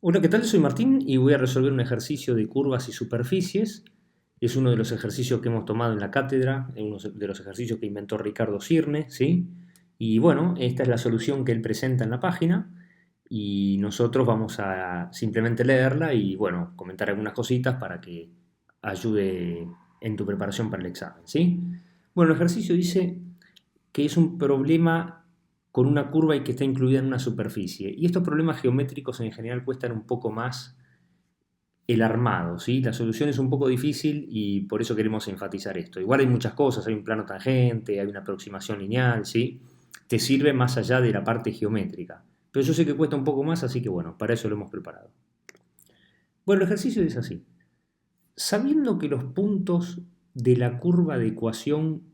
Hola, ¿qué tal? Soy Martín y voy a resolver un ejercicio de curvas y superficies. Es uno de los ejercicios que hemos tomado en la cátedra, es uno de los ejercicios que inventó Ricardo Cirne, ¿sí? Y bueno, esta es la solución que él presenta en la página y nosotros vamos a simplemente leerla y bueno, comentar algunas cositas para que ayude en tu preparación para el examen, ¿sí? Bueno, el ejercicio dice que es un problema con una curva y que está incluida en una superficie. Y estos problemas geométricos en general cuestan un poco más el armado, ¿sí? La solución es un poco difícil y por eso queremos enfatizar esto. Igual hay muchas cosas, hay un plano tangente, hay una aproximación lineal, ¿sí? Te sirve más allá de la parte geométrica. Pero yo sé que cuesta un poco más, así que bueno, para eso lo hemos preparado. Bueno, el ejercicio es así. Sabiendo que los puntos de la curva de ecuación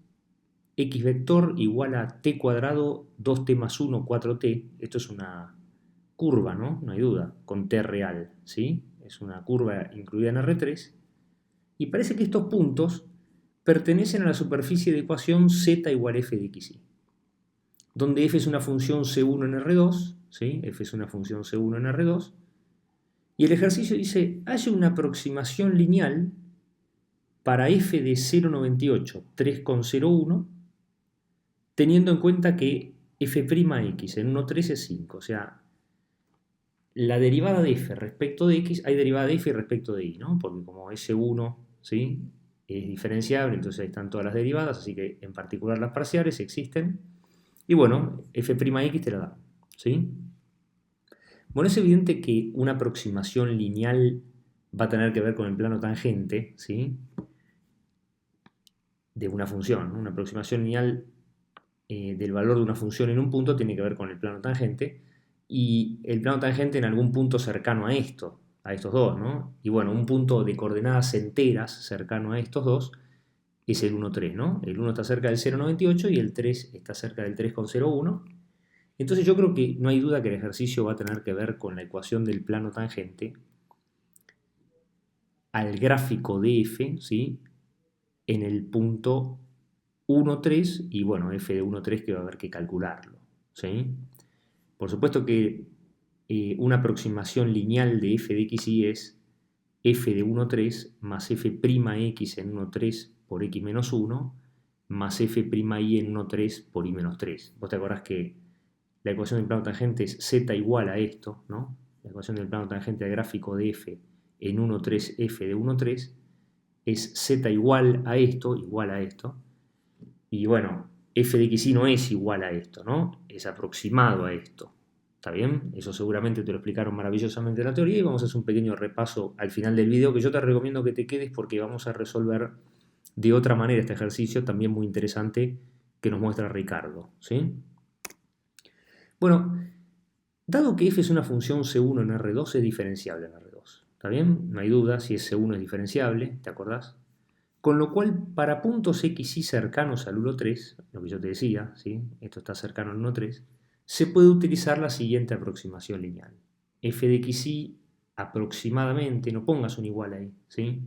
x vector igual a t cuadrado 2t más 1, 4t, esto es una curva, ¿no? No hay duda, con t real, ¿sí? Es una curva incluida en R3, y parece que estos puntos pertenecen a la superficie de ecuación z igual a f de xy, donde f es una función C1 en R2, ¿sí? F es una función C1 en R2, y el ejercicio dice, haya una aproximación lineal para f de 0,98, 3,01, teniendo en cuenta que f'x en 1,3 es 5, o sea, la derivada de f respecto de x, hay derivada de f respecto de y, ¿no? Porque como S1, ¿sí? Es diferenciable, entonces ahí están todas las derivadas, así que en particular las parciales existen. Y bueno, f'x te la da, ¿sí? Bueno, es evidente que una aproximación lineal va a tener que ver con el plano tangente, ¿sí? De una función, ¿no? Una aproximación lineal del valor de una función en un punto tiene que ver con el plano tangente y el plano tangente en algún punto cercano a esto, a estos dos, ¿no? Y bueno, un punto de coordenadas enteras cercano a estos dos es el 1, 3, ¿no? El 1 está cerca del 0,98 y el 3 está cerca del 3,01. Entonces yo creo que no hay duda que el ejercicio va a tener que ver con la ecuación del plano tangente al gráfico de f, ¿sí? En el punto 1, 3 y bueno, f de 1, 3 que va a haber que calcularlo, ¿sí? Por supuesto que una aproximación lineal de f de x y es f de 1, 3 más f'x en 1, 3 por x menos 1 más f'y en 1, 3 por y menos 3. Vos te acordás que la ecuación del plano tangente es z igual a esto, ¿no? La ecuación del plano tangente al gráfico de f en 1, 3 f de 1, 3 es z igual a esto, y bueno, f de xy no es igual a esto, ¿no? Es aproximado a esto. ¿Está bien? Eso seguramente te lo explicaron maravillosamente en la teoría y vamos a hacer un pequeño repaso al final del video que yo te recomiendo que te quedes porque vamos a resolver de otra manera este ejercicio también muy interesante que nos muestra Ricardo, ¿sí? Bueno, dado que f es una función C1 en R2 es diferenciable en R2, ¿está bien? No hay duda si es C1 es diferenciable, ¿te acordás? Con lo cual, para puntos x y cercanos al 1,3, lo que yo te decía, ¿sí? Esto está cercano al 1,3, se puede utilizar la siguiente aproximación lineal. F de xy aproximadamente, no pongas un igual ahí, ¿sí?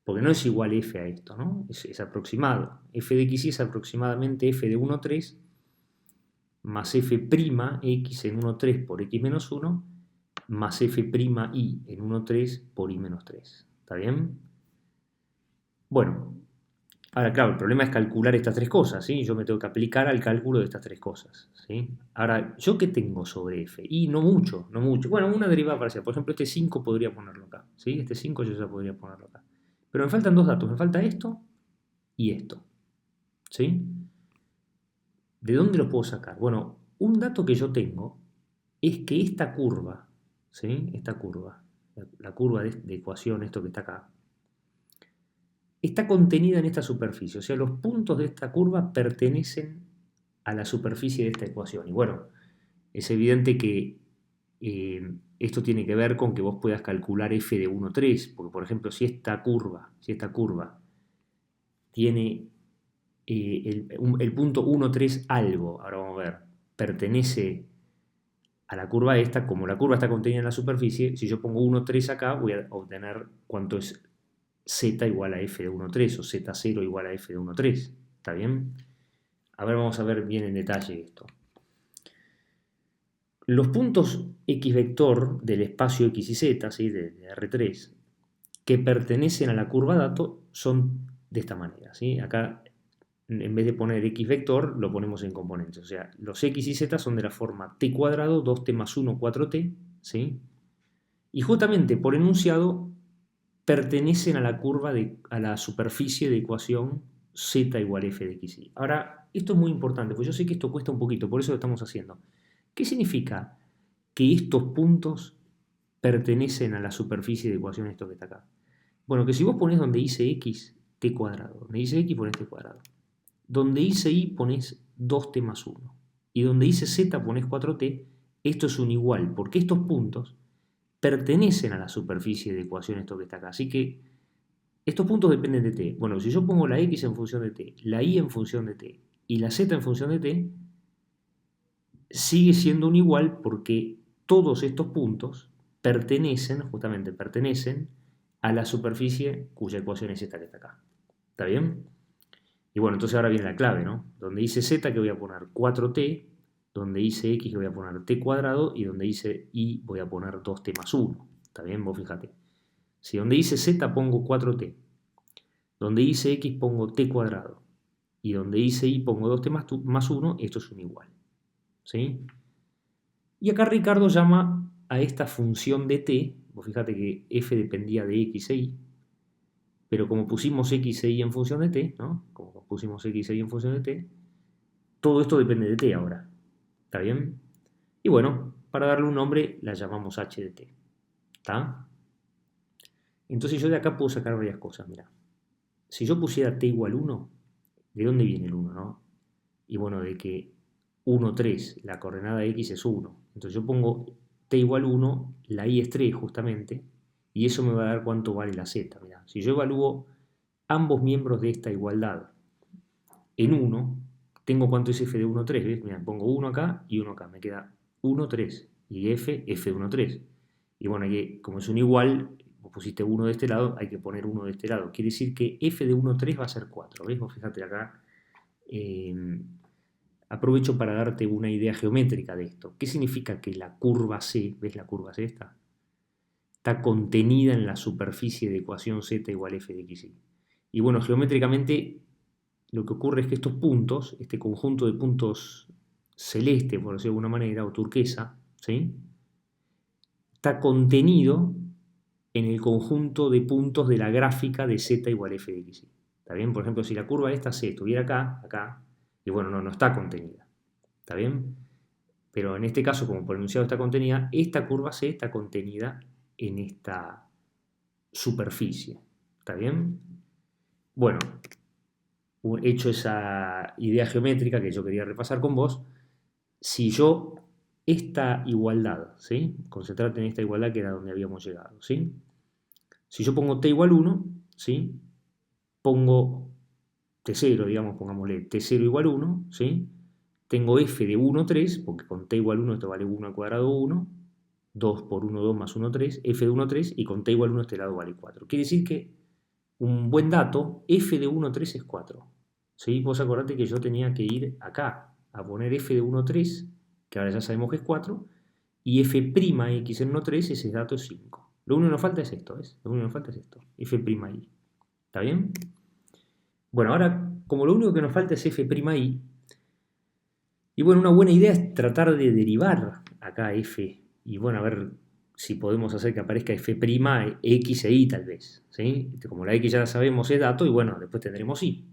Porque no es igual f a esto, ¿no? Es aproximado. F de xy es aproximadamente f de 1,3 más f'x en 1,3 por x menos 1 más f'y en 1,3 por y menos 3. ¿Está bien? Bueno, ahora, claro, el problema es calcular estas tres cosas, ¿sí? Yo me tengo que aplicar al cálculo de estas tres cosas, ¿sí? Ahora, ¿yo qué tengo sobre f? Y no mucho, no mucho. Bueno, una derivada parcial. Por ejemplo, este 5 podría ponerlo acá, ¿sí? Este 5 yo ya podría ponerlo acá. Pero me faltan dos datos, me falta esto y esto, ¿sí? ¿De dónde los puedo sacar? Bueno, un dato que yo tengo es que esta curva, ¿sí? Esta curva, la curva de ecuación, esto que está acá, está contenida en esta superficie, o sea, los puntos de esta curva pertenecen a la superficie de esta ecuación. Y bueno, es evidente que esto tiene que ver con que vos puedas calcular f de 1,3, porque por ejemplo, si esta curva tiene el punto 1,3 algo, ahora vamos a ver, pertenece a la curva esta, como la curva está contenida en la superficie, si yo pongo 1,3 acá, voy a obtener cuánto es z igual a f de 1,3 o z0 igual a f de 1,3. ¿Está bien? A ver, vamos a ver bien en detalle esto. los puntos x vector del espacio x y z, ¿sí? de R3, que pertenecen a la curva dato son de esta manera, ¿sí? Acá, en vez de poner x vector, lo ponemos en componentes. O sea, los x y z son de la forma t cuadrado, 2t más 1, 4t, ¿sí? Y justamente por enunciado pertenecen a la curva, a la superficie de ecuación z igual f de x y. Ahora, esto es muy importante, porque yo sé que esto cuesta un poquito, por eso lo estamos haciendo. ¿Qué significa que estos puntos pertenecen a la superficie de ecuación, esto que está acá? Bueno, que si vos ponés donde dice x, t cuadrado, donde dice x pones t cuadrado, donde dice y pones 2t más 1, y donde dice z pones 4t, esto es un igual, porque estos puntos pertenecen a la superficie de ecuación, esto que está acá. Así que estos puntos dependen de t. Bueno, si yo pongo la x en función de t, la y en función de t y la z en función de t, sigue siendo un igual porque todos estos puntos pertenecen, justamente pertenecen, a la superficie cuya ecuación es esta que está acá. ¿Está bien? Y bueno, entonces ahora viene la clave, ¿no? Donde dice z que voy a poner 4t, donde dice x que voy a poner t cuadrado y donde dice y voy a poner 2t más 1. ¿Está bien? Vos fíjate. Si donde dice z pongo 4t, donde dice x pongo t cuadrado y donde dice y pongo 2t más 1, esto es un igual. ¿Sí? Y acá Ricardo llama a esta función de t, vos fíjate que f dependía de x e y, pero como pusimos x e y en función de t, ¿no? Como pusimos x e y en función de t, todo esto depende de t ahora. ¿Está bien? Y bueno, para darle un nombre la llamamos h de t. ¿Está? Entonces yo de acá puedo sacar varias cosas, mira. Si yo pusiera t igual 1, ¿de dónde viene el 1, no? Y bueno, de que 1, 3, la coordenada x es 1. Entonces yo pongo t igual 1, la y es 3 justamente, y eso me va a dar cuánto vale la z. Mirá, si yo evalúo ambos miembros de esta igualdad en 1, tengo cuánto es f de 1, 3, ¿ves? Mirá, pongo 1 acá y 1 acá, me queda 1, 3, y f de 1, 3. Y bueno, como es un igual, vos pusiste 1 de este lado, hay que poner 1 de este lado. Quiere decir que f de 1, 3 va a ser 4, ¿ves? Vos fíjate acá. Aprovecho para darte una idea geométrica de esto. ¿Qué significa que la curva C, ves la curva C esta? Está contenida en la superficie de ecuación z igual f de x y. Y bueno, geométricamente lo que ocurre es que estos puntos, este conjunto de puntos celeste, por decirlo de alguna manera, o turquesa, ¿sí? Está contenido en el conjunto de puntos de la gráfica de z igual f de x y. ¿Está bien? Por ejemplo, si la curva esta C estuviera acá, y bueno, no está contenida. ¿Está bien? Pero en este caso, como por enunciado está contenida, esta curva C está contenida en esta superficie. ¿Está bien? Bueno, hecho esa idea geométrica que yo quería repasar con vos, si yo esta igualdad, ¿sí? Concentrate en esta igualdad que era donde habíamos llegado, ¿sí? Si yo pongo t igual 1, ¿sí? Pongo t0, digamos, pongámosle t0 igual 1, ¿sí? Tengo f de 1, 3, porque con t igual 1 esto vale 1 al cuadrado 1, 2 por 1, 2 más 1, 3, f de 1, 3, y con t igual 1 este lado vale 4. Quiere decir que un buen dato, f de 1, 3 es 4. ¿Sí? Vos acordate que yo tenía que ir acá a poner f de 1, 3, que ahora ya sabemos que es 4, y f' x en 1, 3, ese dato es 5. Lo único que nos falta es esto, ¿ves? Lo único que nos falta es esto, f' y. ¿Está bien? Bueno, ahora, como lo único que nos falta es f' y bueno, una buena idea es tratar de derivar acá f, y bueno, a ver si podemos hacer que aparezca f', x e y tal vez, ¿sí? Como la x ya la sabemos es dato, y bueno, después tendremos y.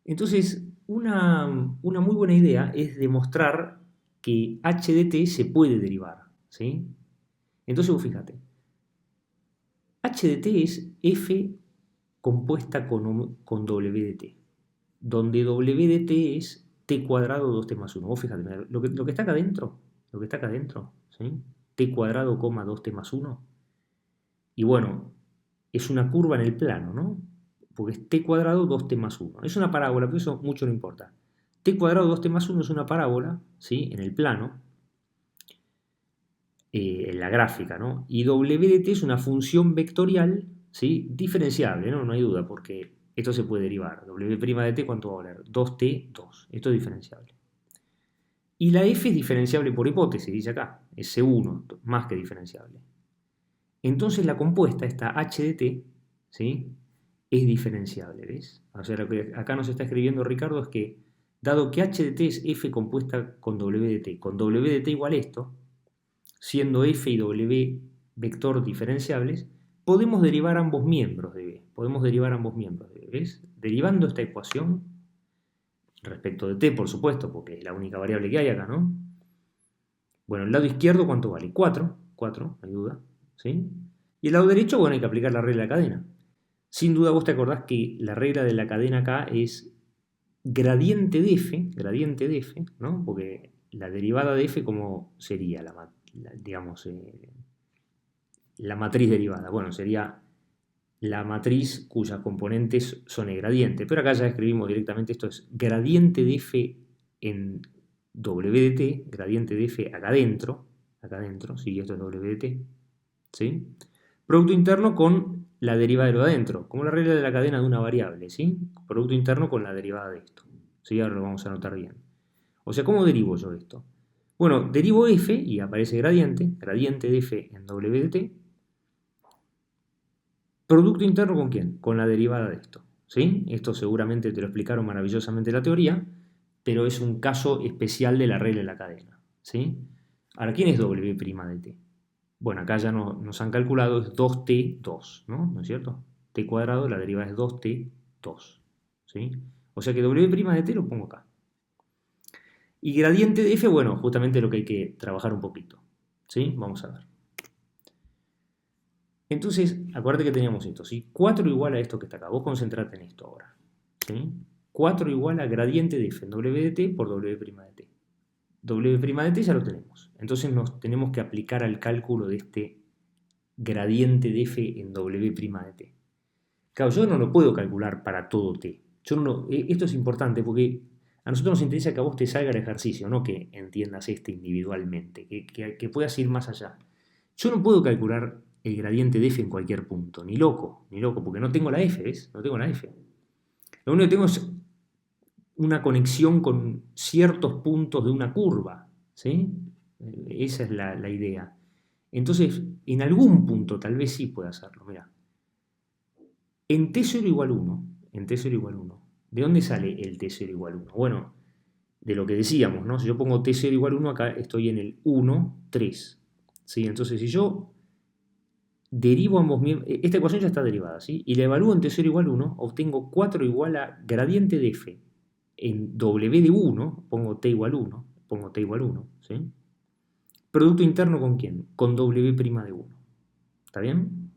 Entonces, una muy buena idea es demostrar que h de t se puede derivar, ¿sí? Entonces vos fíjate, h de t es f compuesta con w de t, donde w de t es t cuadrado 2t más 1. Vos fíjate, lo que está acá adentro, ¿sí? T cuadrado, 2t más 1. Y bueno, es una curva en el plano, ¿no? Porque es t cuadrado 2t más 1. Es una parábola, pero eso mucho no importa. T cuadrado 2t más 1 es una parábola, ¿sí? En el plano, en la gráfica, ¿no? Y w de t es una función vectorial, ¿sí? Diferenciable, ¿no? No hay duda, porque esto se puede derivar. W' de t, ¿cuánto va a valer? 2t, 2. Esto es diferenciable. Y la f es diferenciable por hipótesis, dice acá, es C1, más que diferenciable. Entonces la compuesta, esta h de t, ¿sí?, es diferenciable, ¿ves? O sea, lo que acá nos está escribiendo Ricardo es que, dado que h de t es f compuesta con w de t, con w de t igual esto, siendo f y w vector diferenciables, podemos derivar ambos miembros de b. Podemos derivar ambos miembros de b, ¿ves? Derivando esta ecuación, respecto de t, por supuesto, porque es la única variable que hay acá, ¿no? Bueno, el lado izquierdo, ¿cuánto vale? 4, no hay duda, ¿sí? Y el lado derecho, bueno, hay que aplicar la regla de la cadena. Sin duda vos te acordás que la regla de la cadena acá es gradiente de f, ¿no? Porque la derivada de f, ¿cómo sería digamos, la matriz derivada? Bueno, sería la matriz cuyas componentes son el gradiente, pero acá ya escribimos directamente, esto es gradiente de f en w de t, gradiente de f acá adentro, sí, esto es w de t, ¿sí? Producto interno con la derivada de lo de adentro, como la regla de la cadena de una variable, ¿sí? Producto interno con la derivada de esto, ¿sí? Ahora lo vamos a anotar bien. O sea, ¿cómo derivo yo esto? Bueno, derivo f y aparece gradiente de f en w de t. ¿Producto interno con quién? Con la derivada de esto, ¿sí? Esto seguramente te lo explicaron maravillosamente en la teoría, pero es un caso especial de la regla de la cadena, ¿sí? Ahora, ¿quién es w' de t? Bueno, acá ya nos han calculado, es 2t2, ¿no? ¿No es cierto? T cuadrado, la derivada es 2t2, ¿sí? O sea que w' de t lo pongo acá. Y gradiente de f, bueno, justamente lo que hay que trabajar un poquito, ¿sí? Vamos a ver. Entonces, acuérdate que teníamos esto, ¿sí? 4 igual a esto que está acá. Vos concentrate en esto ahora, ¿sí? 4 igual a gradiente de f en w de t por w' de t. W' de t ya lo tenemos. Entonces nos tenemos que aplicar al cálculo de este gradiente de f en w' de t. Claro, yo no lo puedo calcular para todo t. Esto es importante porque a nosotros nos interesa que a vos te salga el ejercicio, no que entiendas este individualmente, que puedas ir más allá. Yo no puedo calcular el gradiente de f en cualquier punto, ni loco, porque no tengo la f, ¿ves? No tengo la f. Lo único que tengo es una conexión con ciertos puntos de una curva, ¿sí? Esa es la idea. Entonces, en algún punto tal vez sí pueda hacerlo, mira. En t0 igual 1, ¿de dónde sale el t0 igual 1? Bueno, de lo que decíamos, ¿no? Si yo pongo t0 igual 1, acá estoy en el 1, 3, ¿sí? Entonces, si yo derivo ambos miembros, esta ecuación ya está derivada, ¿sí? Y la evalúo en t0 igual 1, obtengo 4 igual a gradiente de f en w de 1, pongo t igual 1, ¿sí? Producto interno ¿con quién? Con w' de 1. ¿Está bien?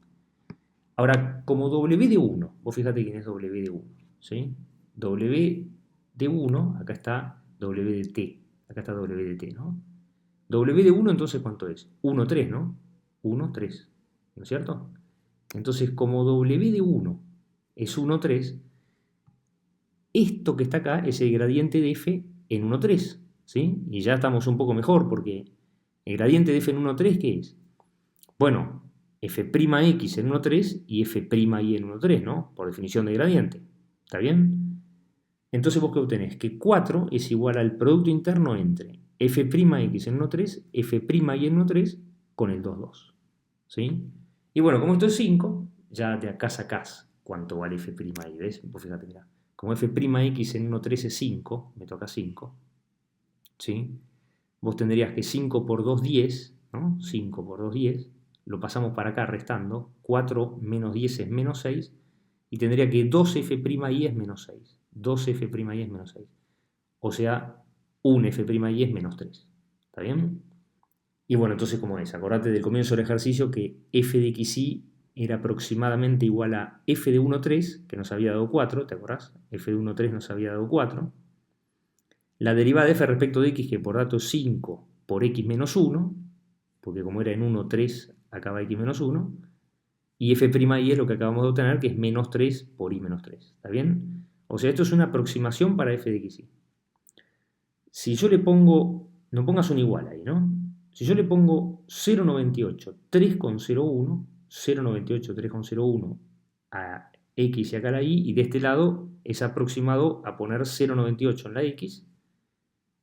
Ahora, como w de 1, vos fíjate quién es w de 1, ¿sí? W de 1, acá está w de t, ¿no? W de 1, entonces, ¿cuánto es? 1, 3, ¿no? 1, 3, ¿no es cierto? Entonces, como w de 1 es 1, 3, esto que está acá es el gradiente de f en 1, 3, ¿sí? Y ya estamos un poco mejor porque el gradiente de f en 1, 3, ¿qué es? Bueno, f'x en 1,3 y f'y en 1,3, ¿no? Por definición de gradiente. ¿Está bien? Entonces vos qué obtenés? Que 4 es igual al producto interno entre f'x en 1,3, f'y en 1,3 con el 2,2. ¿Sí? Y bueno, como esto es 5, ya de acá sacás cuánto vale f'y, ¿ves? Vos fíjate, mirá. Como f'x en 1,3 es 5, me toca 5, ¿sí? Vos tendrías que 5 por 2, 10, ¿no? 5 por 2, 10. Lo pasamos para acá restando, 4 menos 10 es menos 6, y tendría que 2f'y es menos 6, 2f'y es menos 6, o sea, un f'y es menos 3, ¿está bien? Y bueno, entonces ¿cómo es? Acordate del comienzo del ejercicio que f de xy era aproximadamente igual a f de 1,3, que nos había dado 4, ¿te acordás? F de 1,3 nos había dado 4, la derivada de f respecto de x, que por dato es 5 por x menos 1, porque como era en 1, 3, acaba x menos 1, y f'y es lo que acabamos de obtener, que es menos 3 por y menos 3, ¿está bien? O sea, esto es una aproximación para f de xy. Si yo le pongo, no pongas un igual ahí, ¿no? Si yo le pongo 0,98, 3,01, 0,98, 3,01 a x y acá la y de este lado es aproximado a poner 0,98 en la x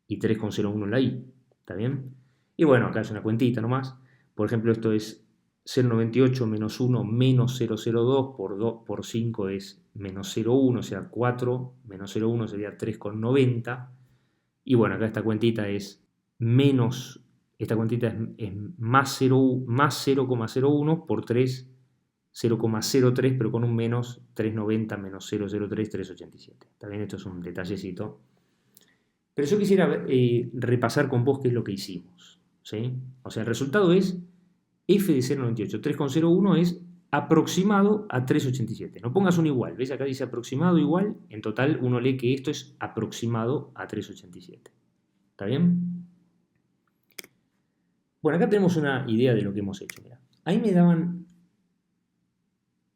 y 3,01 en la y. ¿Está bien? Y bueno, acá es una cuentita nomás. Por ejemplo, esto es 0,98 menos 1 menos 0,02 por 5 es menos 0,1, o sea, 4 menos 0,1 sería 3,90. Y bueno, acá esta cuentita es menos, esta cuentita es más 0,01 por 3, 0,03, pero con un menos 3,90 menos 0,03, 3,87. Está bien, esto es un detallecito. Pero yo quisiera repasar con vos qué es lo que hicimos. ¿Sí? O sea, el resultado es f de 0,98. 3,01 es aproximado a 3,87. No pongas un igual. ¿Ves? Acá dice aproximado igual. En total uno lee que esto es aproximado a 3,87. ¿Está bien? Bueno, acá tenemos una idea de lo que hemos hecho. Mirá. Ahí me daban,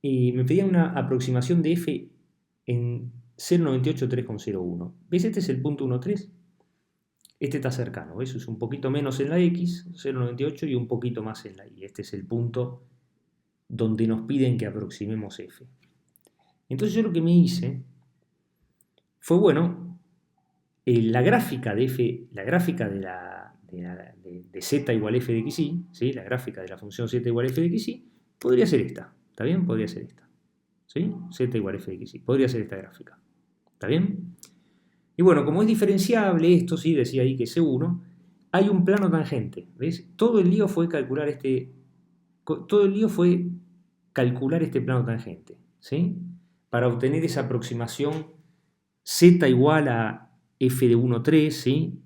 me pedían una aproximación de f en 0,98, 3,01. ¿Ves? Este es el punto 1,3. Este está cercano, ¿ves? Es un poquito menos en la x, 0,98, y un poquito más en la y. Este es el punto donde nos piden que aproximemos f. Entonces yo lo que me hice fue, bueno, la gráfica de f, la gráfica de z igual f de xy, ¿sí? La gráfica de la función z igual f de xy, podría ser esta, ¿está bien? Podría ser esta, ¿sí? Z igual f de xy, podría ser esta gráfica, ¿está bien? Y bueno, como es diferenciable esto, sí, decía ahí que es C1, hay un plano tangente, ¿ves? Todo el lío fue calcular este plano tangente, ¿sí? Para obtener esa aproximación z igual a f de 1,3, ¿sí?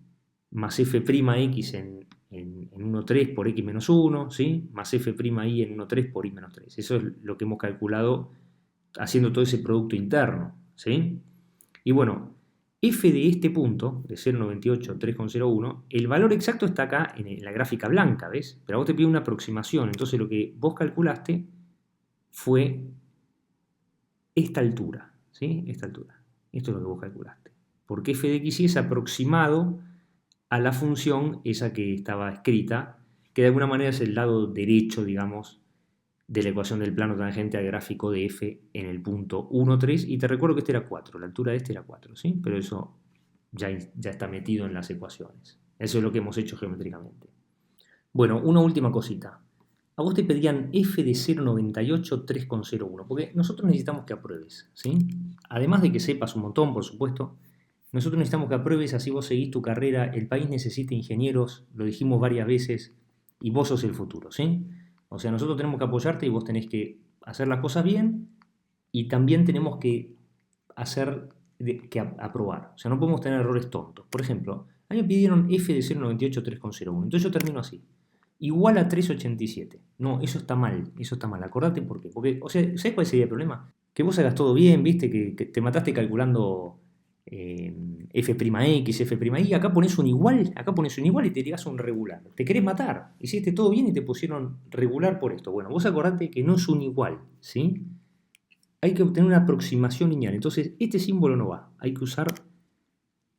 Más f'x en 1,3 por x menos 1, ¿sí? Más f'y en 1,3 por y menos 3. Eso es lo que hemos calculado haciendo todo ese producto interno, ¿sí? Y bueno, f de este punto, de 0,98, 3,01, el valor exacto está acá en la gráfica blanca, ¿ves? Pero a vos te pide una aproximación, entonces lo que vos calculaste fue esta altura, ¿sí? Esta altura. Esto es lo que vos calculaste. Porque f de x es aproximado a la función esa que estaba escrita, que de alguna manera es el lado derecho, digamos, de la ecuación del plano tangente al gráfico de f en el punto 1, 3, y te recuerdo que este era 4, la altura de este era 4, ¿sí? Pero eso ya está metido en las ecuaciones. Eso es lo que hemos hecho geométricamente. Bueno, una última cosita. A vos te pedían f de 0,98, 3,01, porque nosotros necesitamos que apruebes, ¿sí? Además de que sepas un montón, por supuesto, nosotros necesitamos que apruebes, así vos seguís tu carrera, el país necesita ingenieros, lo dijimos varias veces, y vos sos el futuro, ¿sí? O sea, nosotros tenemos que apoyarte y vos tenés que hacer las cosas bien y también tenemos que aprobar. O sea, no podemos tener errores tontos. Por ejemplo, a mí me pidieron f de 0,98, 3,01. Entonces yo termino así. Igual a 3,87. No, eso está mal. Eso está mal. Acordate por qué. Porque, o sea, ¿sabes cuál sería el problema? Que vos hagas todo bien, viste, que te mataste calculando f'x, f'y, acá pones un igual y te tirás un regular. Te querés matar, hiciste todo bien y te pusieron regular por esto. Bueno, vos acordate que no es un igual, ¿sí? Hay que obtener una aproximación lineal. Entonces, este símbolo no va. Hay que usar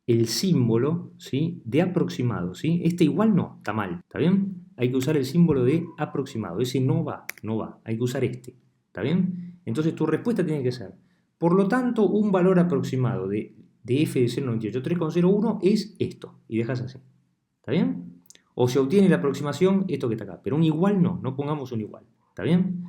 el símbolo, ¿sí? De aproximado, ¿sí? Este igual no, está mal, ¿está bien? Hay que usar el símbolo de aproximado. Ese no va, no va. Hay que usar este, ¿está bien? Entonces, tu respuesta tiene que ser, por lo tanto, un valor aproximado de f de 0,98, 3,01 es esto. Y dejas así, ¿está bien? O se obtiene la aproximación, esto que está acá. Pero un igual no pongamos un igual, ¿está bien?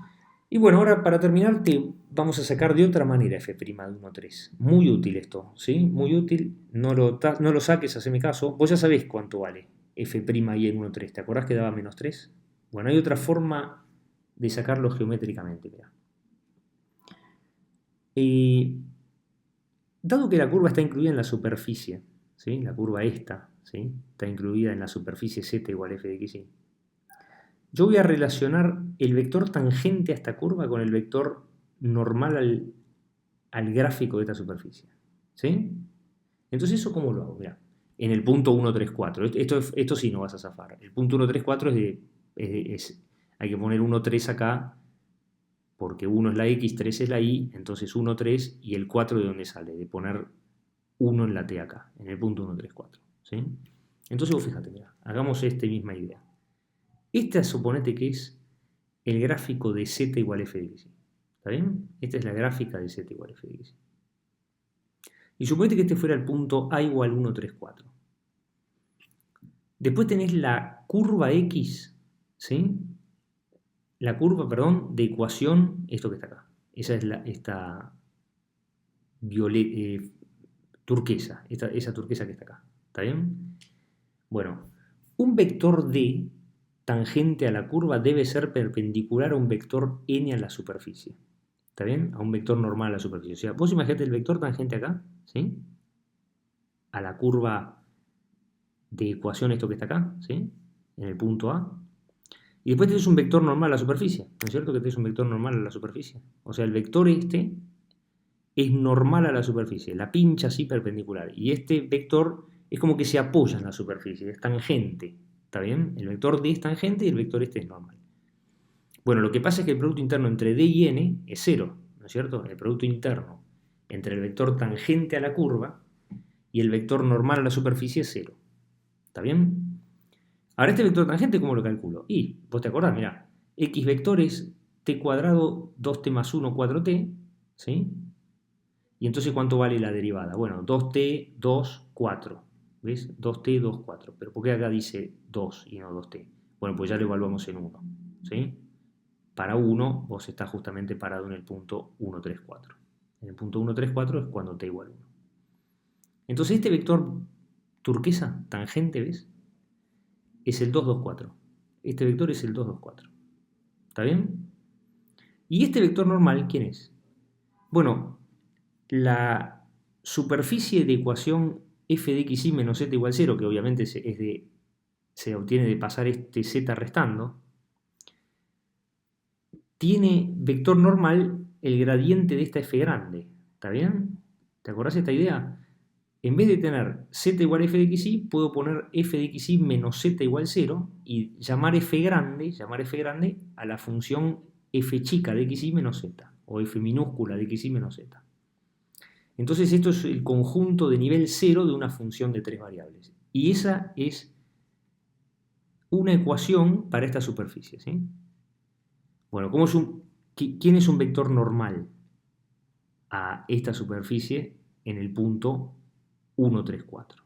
Y bueno, ahora para terminar vamos a sacar de otra manera f' de 1,3. Muy útil esto, ¿sí? Muy útil. No lo saques, haceme caso. Vos ya sabés cuánto vale f' y en 1,3. ¿Te acordás que daba menos 3? Bueno, hay otra forma de sacarlo geométricamente, mirá. Dado que la curva está incluida en la superficie, ¿sí? La curva esta, ¿sí? Está incluida en la superficie z igual a f de xy. Yo voy a relacionar el vector tangente a esta curva con el vector normal al gráfico de esta superficie, ¿sí? Entonces, ¿eso cómo lo hago? Mirá, en el punto 1,3,4. Esto sí no vas a zafar. El punto 1,3,4 hay que poner 1,3 acá, porque 1 es la x, 3 es la y, entonces 1,3 y el 4 de dónde sale, de poner 1 en la t acá, en el punto 1,3,4, ¿sí? Entonces vos fíjate, mirá, hagamos esta misma idea. Esta suponete que es el gráfico de z igual a f de x. ¿Está bien? Esta es la gráfica de z igual a f de x. Y suponete que este fuera el punto a igual 1, 3, 4. Después tenés la curva X, ¿sí? La curva, perdón, de ecuación, esto que está acá. Esa es esta turquesa, esa turquesa que está acá. ¿Está bien? Bueno, un vector D tangente a la curva debe ser perpendicular a un vector n a la superficie. ¿Está bien? A un vector normal a la superficie. O sea, vos imaginate el vector tangente acá, ¿sí? A la curva de ecuación, esto que está acá, ¿sí? En el punto A. Y después tenés un vector normal a la superficie. ¿No es cierto que tenés un vector normal a la superficie? O sea, el vector este es normal a la superficie, la pincha así perpendicular. Y este vector es como que se apoya en la superficie, es tangente. ¿Está bien? El vector D es tangente y el vector este es normal. Bueno, lo que pasa es que el producto interno entre D y N es cero, ¿no es cierto? El producto interno entre el vector tangente a la curva y el vector normal a la superficie es cero. ¿Está bien? Ahora este vector tangente, ¿cómo lo calculo? Y, vos te acordás, mirá, x vectores t cuadrado 2t más 1, 4t, ¿sí? Y entonces, ¿cuánto vale la derivada? Bueno, 2t, 2, 4. ¿Ves? 2t, 2, 4. Pero ¿por qué acá dice 2 y no 2t? Bueno, pues ya lo evaluamos en 1. ¿Sí? Para 1, vos estás justamente parado en el punto 1, 3, 4. En el punto 1, 3, 4 es cuando t igual 1. Entonces, este vector turquesa, tangente, ¿ves? Es el 2, 2, 4. Este vector es el 2, 2, 4. ¿Está bien? ¿Y este vector normal quién es? Bueno, la superficie de ecuación f de x y menos z igual 0, que obviamente se obtiene de pasar este z restando, tiene vector normal el gradiente de esta f grande. ¿Está bien? ¿Te acordás de esta idea? En vez de tener z igual a f de x y, puedo poner f de x y menos z igual 0 y llamar f grande a la función f chica de x y menos z, o f minúscula de x y menos z. Entonces esto es el conjunto de nivel 0 de una función de 3 variables. Y esa es una ecuación para esta superficie, ¿sí? Bueno, ¿quién es un vector normal a esta superficie en el punto 1, 3, 4?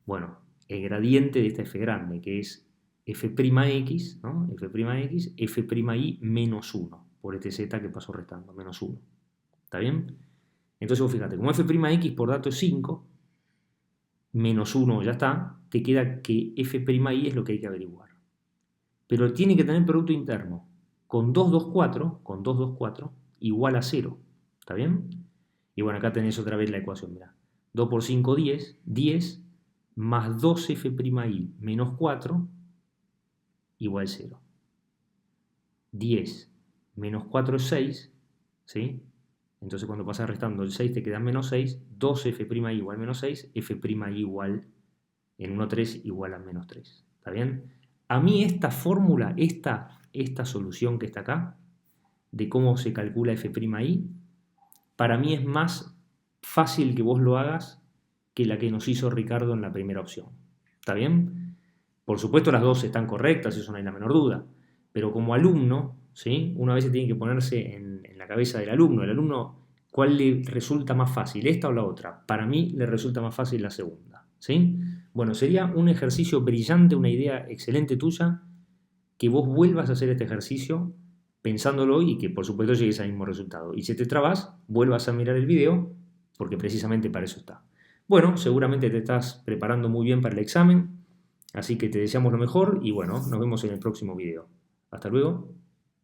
Bueno, el gradiente de esta f grande, que es f'x, ¿no? f'x, f'y menos 1, por este z que pasó restando, menos 1. ¿Está bien? Entonces vos fíjate, como f'x por dato es 5, menos 1 ya está, te queda que f'y es lo que hay que averiguar. Pero tiene que tener producto interno con 2, 2, 4, igual a 0. ¿Está bien? Y bueno, acá tenés otra vez la ecuación, mirá. 2 por 5, 10, 10 más 2f'y menos 4 igual 0. 10 menos 4 es 6, ¿sí? Entonces cuando pasas restando el 6 te queda menos 6, 2f'y igual menos 6, f'y igual en 1, 3 igual a menos 3. ¿Está bien? A mí esta fórmula, esta solución que está acá, de cómo se calcula f'y, para mí es más fácil que vos lo hagas que la que nos hizo Ricardo en la primera opción. ¿Está bien? Por supuesto las dos están correctas, eso no hay la menor duda, pero como alumno, ¿sí? Una vez se tiene que ponerse en la cabeza del alumno. El alumno, ¿cuál le resulta más fácil, esta o la otra? Para mí le resulta más fácil la segunda, ¿sí? Bueno, sería un ejercicio brillante, una idea excelente tuya, que vos vuelvas a hacer este ejercicio pensándolo y que por supuesto llegues al mismo resultado. Y si te trabas, vuelvas a mirar el video, porque precisamente para eso está. Bueno, seguramente te estás preparando muy bien para el examen, así que te deseamos lo mejor y bueno, nos vemos en el próximo video. Hasta luego.